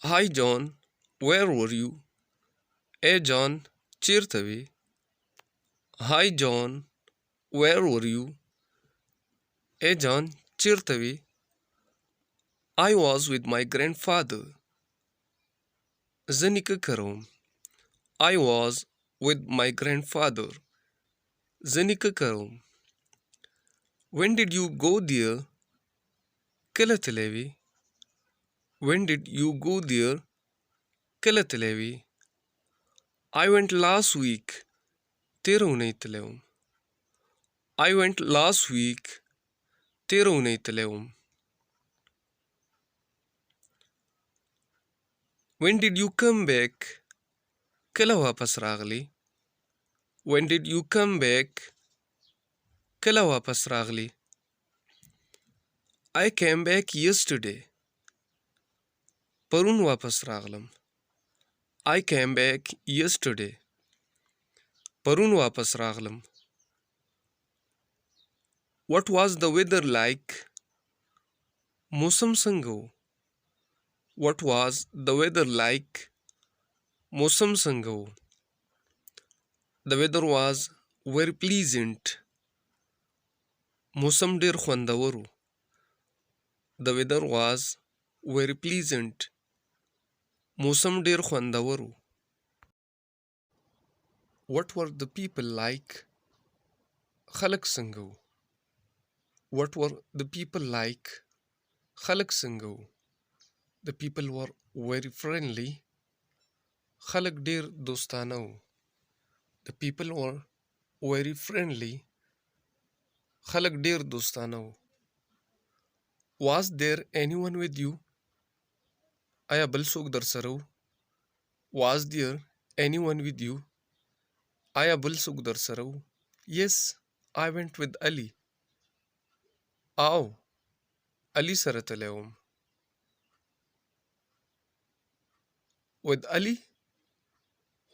Hi John, where were you? Hey John, چیرته وې؟ Hi John, where were you? Hey John, چیرته وې؟ I was with my grandfather. زه نیکه کروم. I was with my grandfather. زه نیکه کروم. When did you go there? کله تللی وې؟ When did you go there? کله تللی وې؟ I went last week. تېره اونۍ تللی وم. I went last week. تېره اونۍ تللی وم. When did you come back? کله واپس راغلی؟ When did you come back? کله واپس راغلی؟ I came back yesterday. پرون واپس راغلم. I came back yesterday. پرون واپس راغلم. What was the weather like? موسم څنګه و؟ What was the weather like? موسم څنګه و؟ The weather was very pleasant. موسم ډېر خوندور و. The weather was very pleasant. موسم ډېر خوندور و. What were the people like? خلک څنګه و؟ What were the people like? خلک څنګه و؟ The people were very friendly. خلک ډېر دوستانه و. The people were very friendly. خلک ډېر دوستانه و. Was there anyone with you? آیا بل څوک در سره و؟ Was there anyone with you? آیا بل څوک در سره و؟ Yes, I went with Ali. او علي سره تللی وم. With Ali?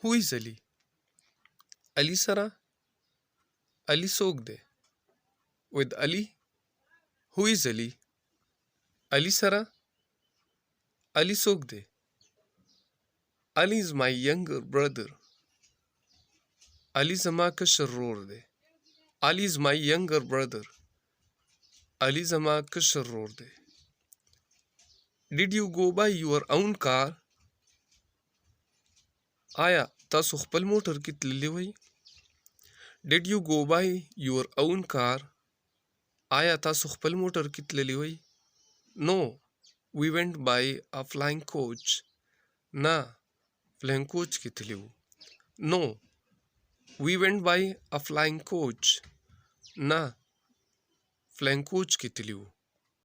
Who is Ali? علي سره؟ علي څوک دی؟ With Ali? Who is Ali? علي سره؟ علي څوک دی؟ Ali is my younger brother. علي زما کشر ورور دی. Ali is my younger brother. علي زما کشر ورور دی. Did you go by your own car? آیا تاسو خپل موټر کې تللی وئ؟ Did you go by your own car? آیا تاسو خپل موټر کې تللی وئ؟ No, we went by a flying coach. نه، فلاینګ کوچ کې تللی وو. No, we went by a flying coach. نه، فلاینګ کوچ کې تللی وو.